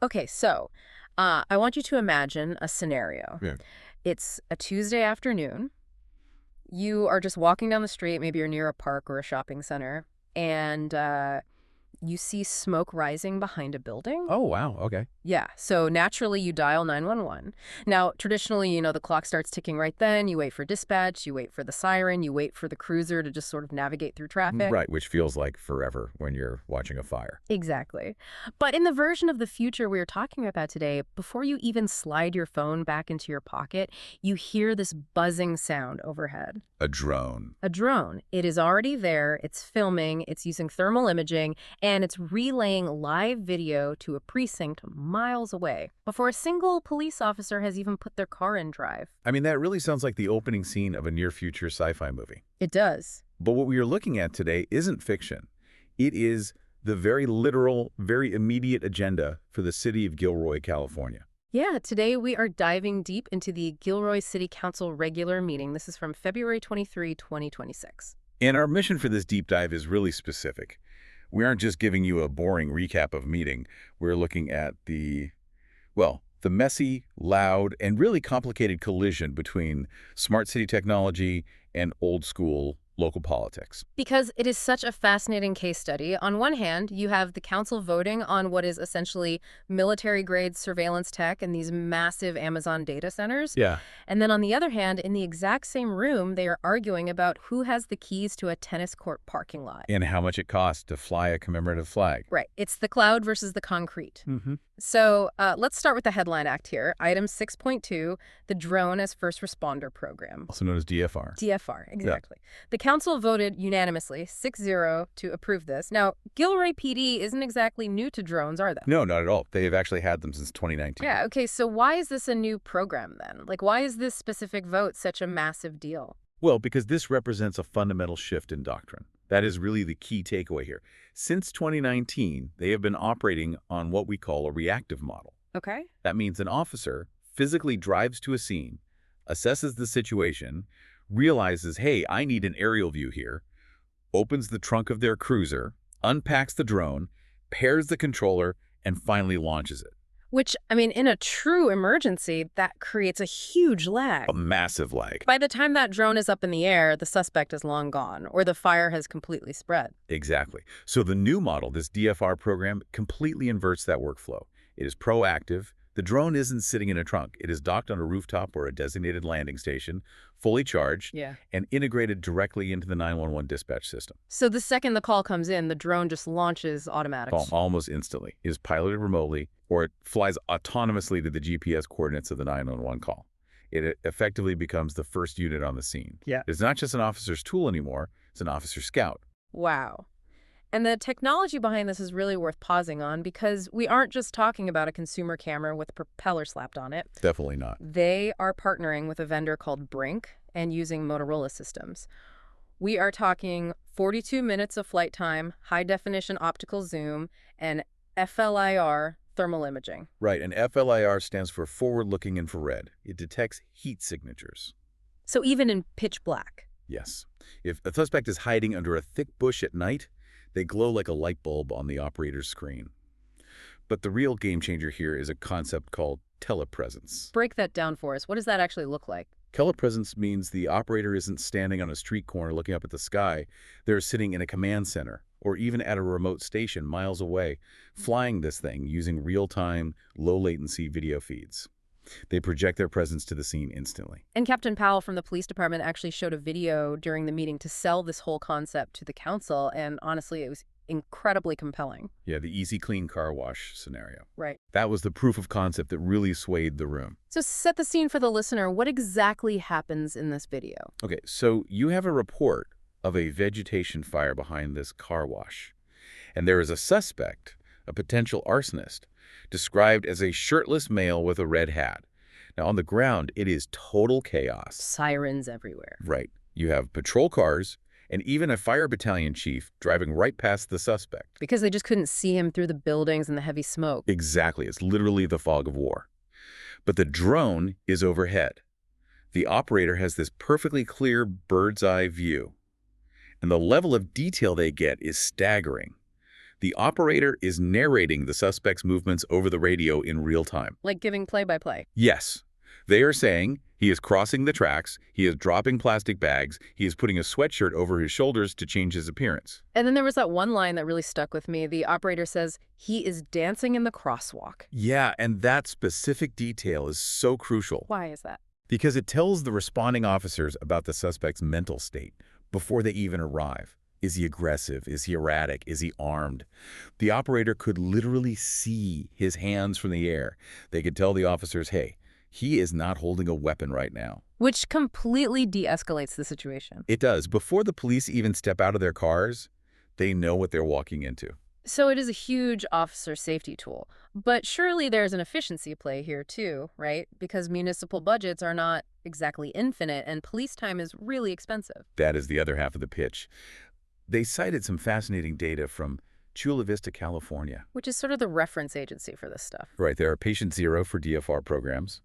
Okay, so I want you to imagine a scenario. Yeah. It's a Tuesday afternoon. You are just walking down the street, maybe you're near a park or a shopping center, and you see smoke rising behind a building. Oh, wow. Okay. Yeah, so naturally you dial 911. Now, traditionally, the clock starts ticking right then. You wait for dispatch, you wait for the siren, you wait for the cruiser to just sort of navigate through traffic. Right, which feels like forever when you're watching a fire. Exactly. But in the version of the future we are talking about today, before you even slide your phone back into your pocket, you hear this buzzing sound overhead. A drone. A drone. It is already there, it's filming, it's using thermal imaging, and it's relaying live video to a precinct miles away before a single police officer has even put their car in drive. I mean, that really sounds like the opening scene of a near-future sci-fi movie. It does. But what we are looking at today isn't fiction. It is the very literal, very immediate agenda for the city of Gilroy, California. Yeah, today we are diving deep into the Gilroy City Council regular meeting. This is from February 23, 2026. And our mission for this deep dive is really specific. We aren't just giving you a boring recap of a meeting. We're looking at the messy, loud, and really complicated collision between smart city technology and old-school local politics. Because it is such a fascinating case study. On one hand, you have the council voting on what is essentially military-grade surveillance tech in these massive Amazon data centers. Yeah. And then on the other hand, in the exact same room, they are arguing about who has the keys to a tennis court parking lot. And how much it costs to fly a commemorative flag. Right. It's the cloud versus the concrete. Mm-hmm. So let's start with the headline act here. Item 6.2, the Drone as First Responder Program. Also known as DFR. DFR, exactly. Yeah. The council voted unanimously, 6-0, to approve this. Now, Gilroy PD isn't exactly new to drones, are they? No, not at all. They have actually had them since 2019. Yeah, okay, so why is this a new program then? Like, why is this specific vote such a massive deal? Well, because this represents a fundamental shift in doctrine. That is really the key takeaway here. Since 2019, they have been operating on what we call a reactive model. Okay. That means an officer physically drives to a scene, assesses the situation, realizes, hey, I need an aerial view here, opens the trunk of their cruiser, unpacks the drone, pairs the controller, and finally launches it. Which, I mean, in a true emergency, that creates a huge lag. A massive lag. By the time that drone is up in the air, the suspect is long gone, or the fire has completely spread. Exactly. So the new model, this DFR program, completely inverts that workflow. It is proactive. The drone isn't sitting in a trunk. It is docked on a rooftop or a designated landing station, fully charged, and integrated directly into the 911 dispatch system. So the second the call comes in, the drone just launches automatically. Almost instantly. It is piloted remotely, or it flies autonomously to the GPS coordinates of the 911 call. It effectively becomes the first unit on the scene. Yeah. It's not just an officer's tool anymore. It's an officer scout. Wow. And the technology behind this is really worth pausing on because we aren't just talking about a consumer camera with a propeller slapped on it. Definitely not. They are partnering with a vendor called Brink and using Motorola systems. We are talking 42 minutes of flight time, high-definition optical zoom, and FLIR thermal imaging. Right, and FLIR stands for forward-looking infrared. It detects heat signatures. So even in pitch black? Yes. If a suspect is hiding under a thick bush at night, they glow like a light bulb on the operator's screen. But the real game changer here is a concept called telepresence. Break that down for us. What does that actually look like? Telepresence means the operator isn't standing on a street corner looking up at the sky. They're sitting in a command center or even at a remote station miles away, flying this thing using real-time, low-latency video feeds. They project their presence to the scene instantly. And Captain Powell from the police department actually showed a video during the meeting to sell this whole concept to the council, and honestly, it was incredibly compelling. Yeah, the easy clean car wash scenario. Right. That was the proof of concept that really swayed the room. So set the scene for the listener. What exactly happens in this video? Okay, so you have a report of a vegetation fire behind this car wash, and there is a suspect, a potential arsonist, described as a shirtless male with a red hat. Now, on the ground, it is total chaos. Sirens everywhere. Right. You have patrol cars and even a fire battalion chief driving right past the suspect. Because they just couldn't see him through the buildings and the heavy smoke. Exactly. It's literally the fog of war. But the drone is overhead. The operator has this perfectly clear bird's eye view. And the level of detail they get is staggering. The operator is narrating the suspect's movements over the radio in real time. Like giving play-by-play. Yes. They are saying he is crossing the tracks, he is dropping plastic bags, he is putting a sweatshirt over his shoulders to change his appearance. And then there was that one line that really stuck with me. The operator says, he is dancing in the crosswalk. Yeah, and that specific detail is so crucial. Why is that? Because it tells the responding officers about the suspect's mental state before they even arrive. Is he aggressive? Is he erratic? Is he armed? The operator could literally see his hands from the air. They could tell the officers, hey, he is not holding a weapon right now. Which completely de-escalates the situation. It does. Before the police even step out of their cars, they know what they're walking into. So it is a huge officer safety tool. But surely there's an efficiency play here too, right? Because municipal budgets are not exactly infinite and police time is really expensive. That is the other half of the pitch. They cited some fascinating data from Chula Vista, California. Which is sort of the reference agency for this stuff. Right, there are patient zero for DFR programs.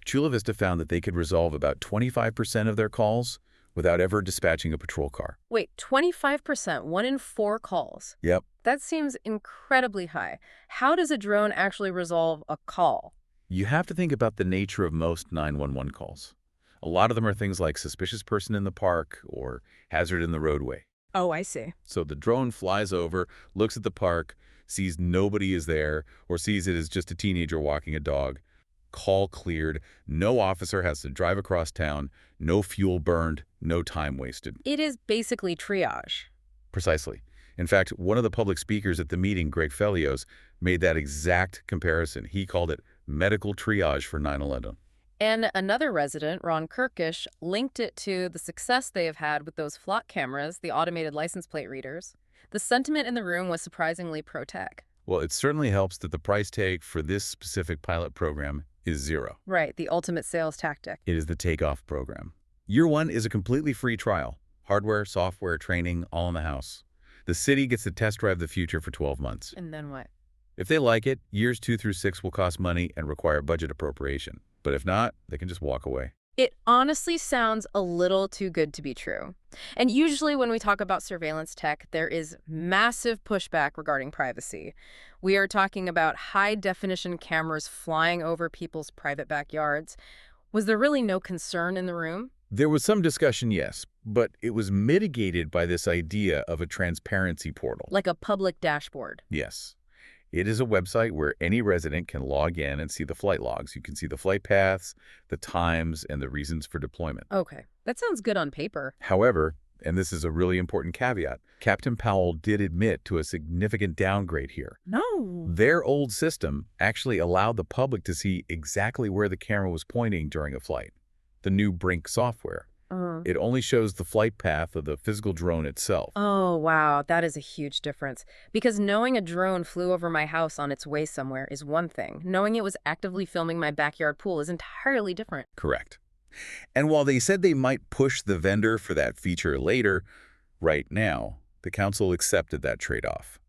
Chula Vista found that they could resolve about 25% of their calls without ever dispatching a patrol car. Wait, 25%, 1 in 4 calls? Yep. That seems incredibly high. How does a drone actually resolve a call? You have to think about the nature of most 911 calls. A lot of them are things like suspicious person in the park or hazard in the roadway. Oh, I see. So the drone flies over, looks at the park, sees nobody is there, or sees it as just a teenager walking a dog. Call cleared, no officer has to drive across town, no fuel burned, no time wasted. It is basically triage. Precisely. In fact, one of the public speakers at the meeting, Greg Felios, made that exact comparison. He called it medical triage for 9/11. And another resident, Ron Kirkish, linked it to the success they have had with those flock cameras, the automated license plate readers. The sentiment in the room was surprisingly pro-tech. Well, it certainly helps that the price tag for this specific pilot program is zero. Right, the ultimate sales tactic. It is the takeoff program. Year one is a completely free trial. Hardware, software, training, all in the house. The city gets to test drive the future for 12 months. And then what? If they like it, years 2 through 6 will cost money and require budget appropriation. But if not, they can just walk away. It honestly sounds a little too good to be true. And usually when we talk about surveillance tech, there is massive pushback regarding privacy. We are talking about high-definition cameras flying over people's private backyards. Was there really no concern in the room? There was some discussion, yes, but it was mitigated by this idea of a transparency portal. Like a public dashboard. Yes. It is a website where any resident can log in and see the flight logs. You can see the flight paths, the times, and the reasons for deployment. Okay, that sounds good on paper. However, and this is a really important caveat, Captain Powell did admit to a significant downgrade here. No. Their old system actually allowed the public to see exactly where the camera was pointing during a flight. The new Brink software. It only shows the flight path of the physical drone itself. Oh, wow. That is a huge difference. Because knowing a drone flew over my house on its way somewhere is one thing. Knowing it was actively filming my backyard pool is entirely different. Correct. And while they said they might push the vendor for that feature later, right now, the council accepted that trade-off.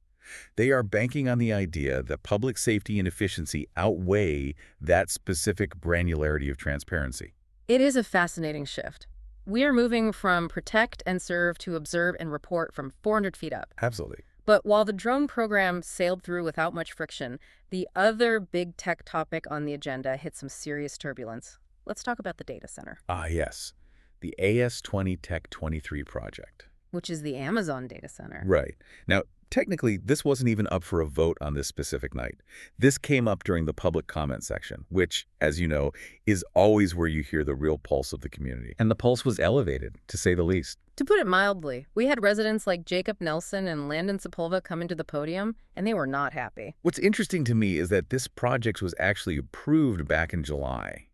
They are banking on the idea that public safety and efficiency outweigh that specific granularity of transparency. It is a fascinating shift. We are moving from protect and serve to observe and report from 400 feet up. Absolutely. But while the drone program sailed through without much friction, the other big tech topic on the agenda hit some serious turbulence. Let's talk about the data center. Ah, yes. The AS20 Tech 23 project. Which is the Amazon data center. Right. Now, technically, this wasn't even up for a vote on this specific night. This came up during the public comment section, which, as you know, is always where you hear the real pulse of the community. And the pulse was elevated, to say the least. To put it mildly, we had residents like Jacob Nelson and Landon Sepulveda come into the podium, and they were not happy. What's interesting to me is that this project was actually approved back in July.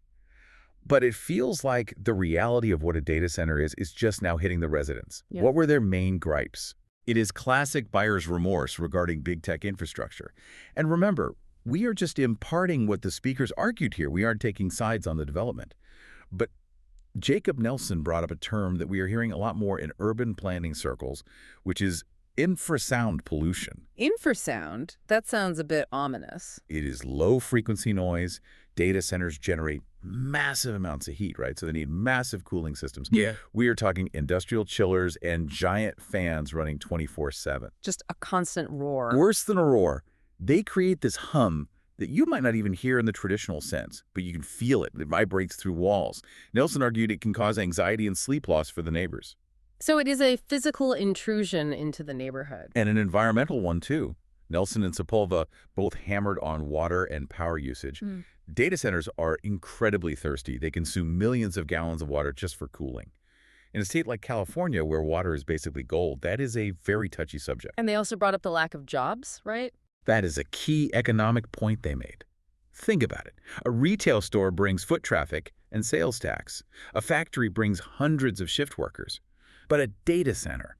But it feels like the reality of what a data center is just now hitting the residents. Yeah. What were their main gripes? It is classic buyer's remorse regarding big tech infrastructure. And remember, we are just imparting what the speakers argued here. We aren't taking sides on the development. But Jacob Nelson brought up a term that we are hearing a lot more in urban planning circles, which is infrasound pollution. Infrasound? That sounds a bit ominous. It is low-frequency noise. Data centers generate massive amounts of heat, right? So they need massive cooling systems. Yeah. We are talking industrial chillers and giant fans running 24/7. Just a constant roar. Worse than a roar, they create this hum that you might not even hear in the traditional sense, but you can feel it. It vibrates through walls. Nelson argued it can cause anxiety and sleep loss for the neighbors. So it is a physical intrusion into the neighborhood. And an environmental one, too. Nelson and Sepulveda both hammered on water and power usage. Data centers are incredibly thirsty. They consume millions of gallons of water just for cooling. In a state like California, where water is basically gold, that is a very touchy subject. And they also brought up the lack of jobs, right? That is a key economic point they made. Think about it. A retail store brings foot traffic and sales tax. A factory brings hundreds of shift workers. But a data center,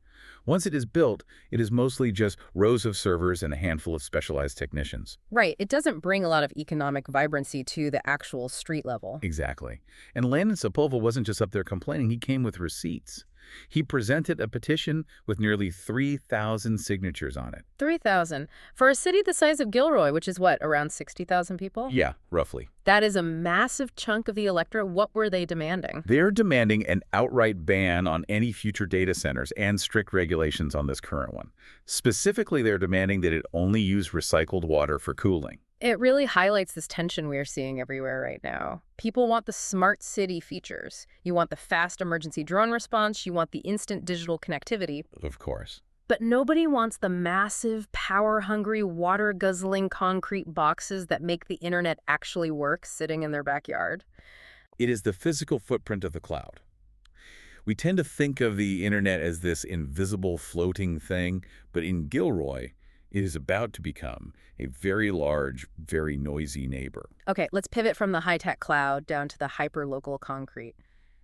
once it is built, it is mostly just rows of servers and a handful of specialized technicians. Right. It doesn't bring a lot of economic vibrancy to the actual street level. Exactly. And Landon Sepulveda wasn't just up there complaining, he came with receipts. He presented a petition with nearly 3,000 signatures on it. 3,000. For a city the size of Gilroy, which is what, around 60,000 people? Yeah, roughly. That is a massive chunk of the electorate. What were they demanding? They're demanding an outright ban on any future data centers and strict regulations on this current one. Specifically, they're demanding that it only use recycled water for cooling. It really highlights this tension we're seeing everywhere right now. People want the smart city features. You want the fast emergency drone response. You want the instant digital connectivity. Of course. But nobody wants the massive, power-hungry, water-guzzling concrete boxes that make the internet actually work sitting in their backyard. It is the physical footprint of the cloud. We tend to think of the internet as this invisible floating thing, but in Gilroy, it is about to become a very large, very noisy neighbor. Okay, let's pivot from the high-tech cloud down to the hyper-local concrete.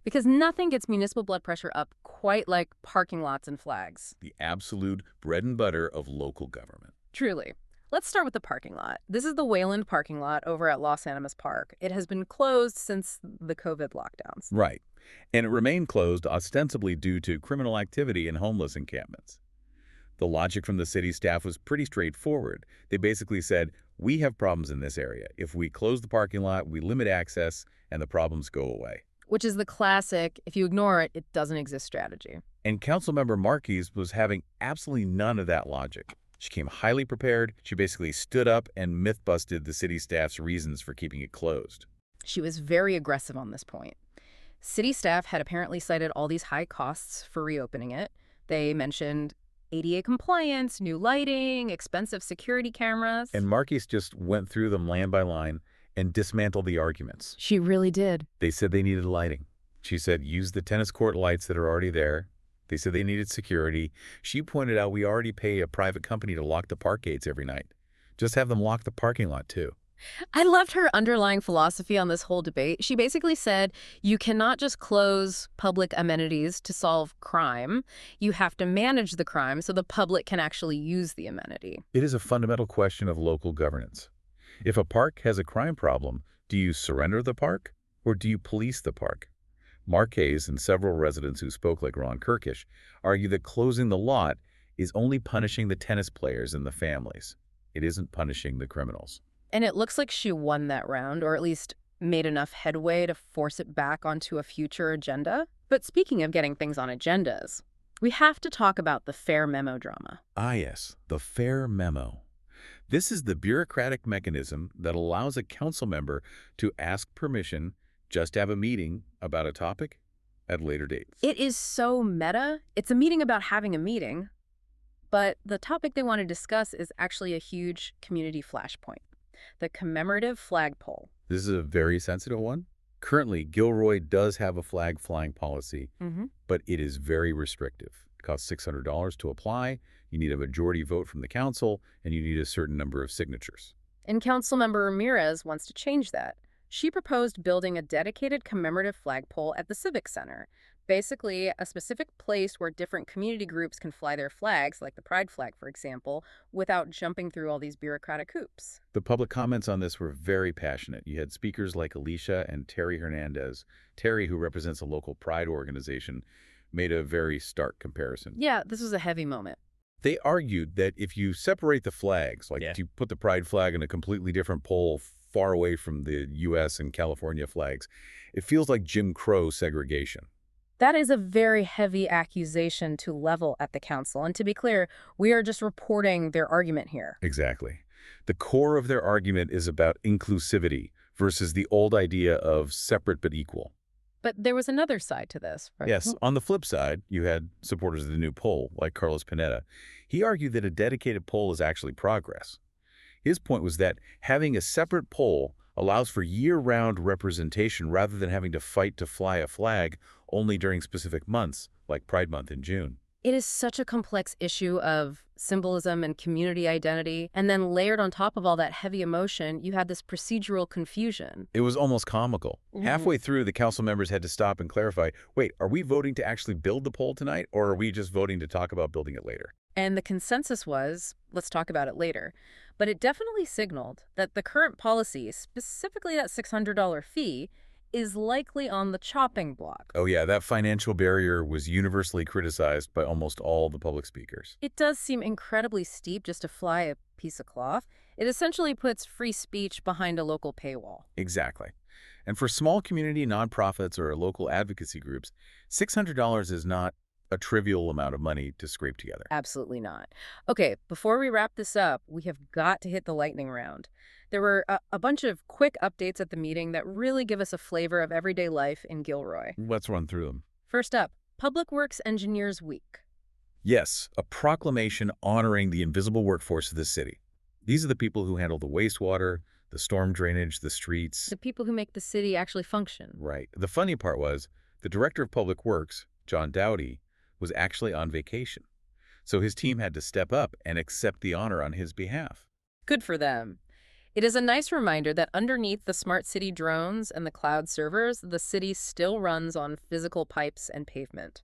Because nothing gets municipal blood pressure up quite like parking lots and flags. The absolute bread and butter of local government. Truly. Let's start with the parking lot. This is the Wayland parking lot over at Los Animas Park. It has been closed since the COVID lockdowns. Right. And it remained closed ostensibly due to criminal activity and homeless encampments. The logic from the city staff was pretty straightforward. They basically said, we have problems in this area. If we close the parking lot, we limit access, and the problems go away. Which is the classic, if you ignore it, it doesn't exist strategy. And Councilmember Marquez was having absolutely none of that logic. She came highly prepared. She basically stood up and myth-busted the city staff's reasons for keeping it closed. She was very aggressive on this point. City staff had apparently cited all these high costs for reopening it. They mentioned ADA compliance, new lighting, expensive security cameras. And Marquez just went through them line by line and dismantled the arguments. She really did. They said they needed lighting. She said, use the tennis court lights that are already there. They said they needed security. She pointed out we already pay a private company to lock the park gates every night. Just have them lock the parking lot, too. I loved her underlying philosophy on this whole debate. She basically said, you cannot just close public amenities to solve crime. You have to manage the crime so the public can actually use the amenity. It is a fundamental question of local governance. If a park has a crime problem, do you surrender the park or do you police the park? Marquez and several residents who spoke like Ron Kirkish argue that closing the lot is only punishing the tennis players and the families. It isn't punishing the criminals. And it looks like she won that round, or at least made enough headway to force it back onto a future agenda. But speaking of getting things on agendas, we have to talk about the fair memo drama. Ah, yes, the fair memo. This is the bureaucratic mechanism that allows a council member to ask permission just to have a meeting about a topic at later dates. It is so meta. It's a meeting about having a meeting, but the topic they want to discuss is actually a huge community flashpoint. The commemorative flagpole. This is a very sensitive one. Currently, Gilroy does have a flag flying policy, but it is very restrictive. It costs $600 to apply. You need a majority vote from the council, and you need a certain number of signatures. And Councilmember Ramirez wants to change that. She proposed building a dedicated commemorative flagpole at the Civic Center. Basically, a specific place where different community groups can fly their flags, like the Pride flag, for example, without jumping through all these bureaucratic hoops. The public comments on this were very passionate. You had speakers like Alicia and Terry Hernandez. Terry, who represents a local Pride organization, made a very stark comparison. Yeah, this was a heavy moment. They argued that if you separate the flags, like if you put the Pride flag in a completely different pole far away from the U.S. and California flags. It feels like Jim Crow segregation. That is a very heavy accusation to level at the council. And to be clear, we are just reporting their argument here. Exactly. The core of their argument is about inclusivity versus the old idea of separate but equal. But there was another side to this, right? Yes, on the flip side, you had supporters of the new poll, like Carlos Pineda. He argued that a dedicated poll is actually progress. His point was that having a separate poll allows for year-round representation rather than having to fight to fly a flag only during specific months, like Pride Month in June. It is such a complex issue of symbolism and community identity, and then layered on top of all that heavy emotion, you had this procedural confusion. It was almost comical. Mhm. Halfway through, the council members had to stop and clarify, wait, are we voting to actually build the pole tonight, or are we just voting to talk about building it later? And the consensus was, let's talk about it later. But it definitely signaled that the current policy, specifically that $600 fee, is likely on the chopping block. Oh yeah, that financial barrier was universally criticized by almost all the public speakers. It does seem incredibly steep just to fly a piece of cloth. It essentially puts free speech behind a local paywall. Exactly. And for small community nonprofits or local advocacy groups, $600 is not a trivial amount of money to scrape together. Absolutely not. Okay, before we wrap this up, we have got to hit the lightning round. There were a bunch of quick updates at the meeting that really give us a flavor of everyday life in Gilroy. Let's run through them. First up, Public Works Engineers Week. Yes, a proclamation honoring the invisible workforce of the city. These are the people who handle the wastewater, the storm drainage, the streets. The people who make the city actually function. Right. The funny part was, the director of Public Works, John Dowdy, was actually on vacation. So his team had to step up and accept the honor on his behalf. Good for them. It is a nice reminder that underneath the smart city drones and the cloud servers, the city still runs on physical pipes and pavement.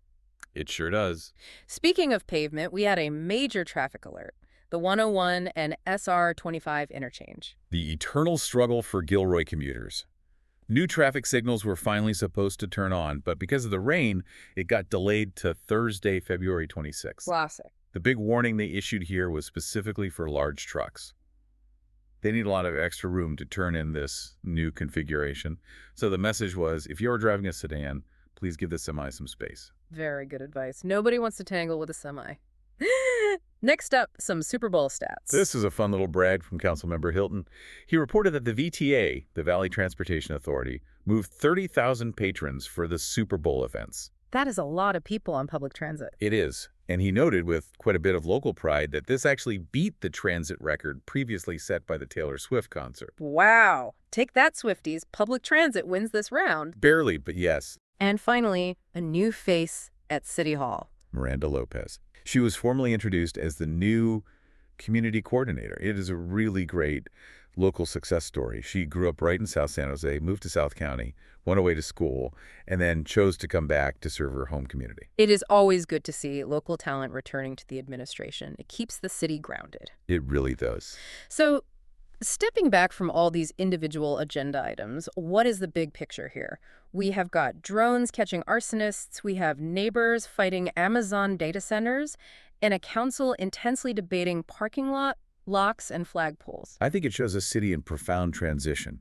It sure does. Speaking of pavement, we had a major traffic alert, the 101 and SR 25 interchange. The eternal struggle for Gilroy commuters. New traffic signals were finally supposed to turn on, but because of the rain, it got delayed to Thursday, February 26th. Classic. The big warning they issued here was specifically for large trucks. They need a lot of extra room to turn in this new configuration. So the message was, if you're driving a sedan, please give the semi some space. Very good advice. Nobody wants to tangle with a semi. Next up, some Super Bowl stats. This is a fun little brag from Councilmember Hilton. He reported that the VTA, the Valley Transportation Authority, moved 30,000 patrons for the Super Bowl events. That is a lot of people on public transit. It is. And he noted with quite a bit of local pride that this actually beat the transit record previously set by the Taylor Swift concert. Wow. Take that, Swifties. Public transit wins this round. Barely, but yes. And finally, a new face at City Hall. Miranda Lopez. She was formally introduced as the new community coordinator. It is a really great local success story. She grew up right in South San Jose, moved to South County, went away to school, and then chose to come back to serve her home community. It is always good to see local talent returning to the administration. It keeps the city grounded. It really does. So, stepping back from all these individual agenda items, what is the big picture here? We have got drones catching arsonists, we have neighbors fighting Amazon data centers, and a council intensely debating parking lot locks and flagpoles. I think it shows a city in profound transition.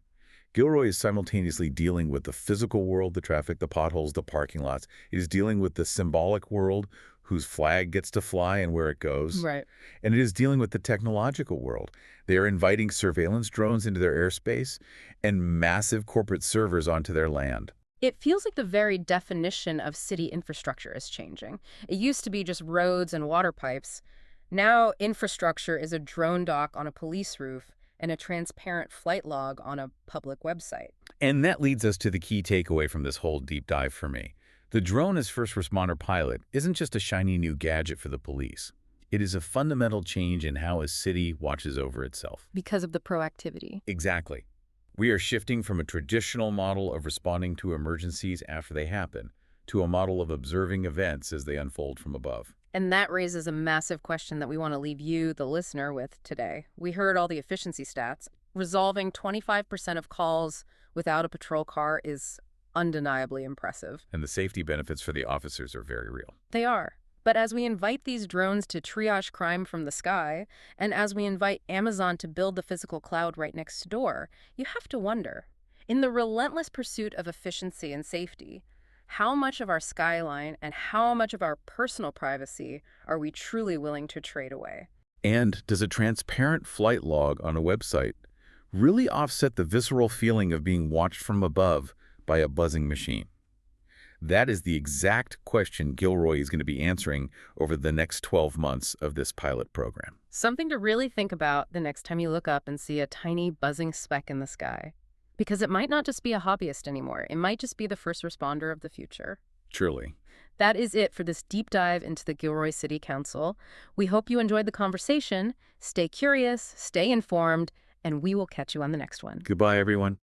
Gilroy is simultaneously dealing with the physical world, the traffic, the potholes, the parking lots. It is dealing with the symbolic world, whose flag gets to fly and where it goes. Right. And it is dealing with the technological world. They are inviting surveillance drones into their airspace and massive corporate servers onto their land. It feels like the very definition of city infrastructure is changing. It used to be just roads and water pipes. Now infrastructure is a drone dock on a police roof and a transparent flight log on a public website. And that leads us to the key takeaway from this whole deep dive for me. The drone as first responder pilot isn't just a shiny new gadget for the police. It is a fundamental change in how a city watches over itself. Because of the proactivity. Exactly. We are shifting from a traditional model of responding to emergencies after they happen to a model of observing events as they unfold from above. And that raises a massive question that we want to leave you, the listener, with today. We heard all the efficiency stats. Resolving 25% of calls without a patrol car is undeniably impressive. And the safety benefits for the officers are very real. They are. But as we invite these drones to triage crime from the sky, and as we invite Amazon to build the physical cloud right next door, you have to wonder, in the relentless pursuit of efficiency and safety, how much of our skyline and how much of our personal privacy are we truly willing to trade away? And does a transparent flight log on a website really offset the visceral feeling of being watched from above by a buzzing machine? That is the exact question Gilroy is going to be answering over the next 12 months of this pilot program. Something to really think about the next time you look up and see a tiny buzzing speck in the sky. Because it might not just be a hobbyist anymore. It might just be the first responder of the future. Truly. That is it for this deep dive into the Gilroy City Council. We hope you enjoyed the conversation. Stay curious, stay informed, and we will catch you on the next one. Goodbye, everyone.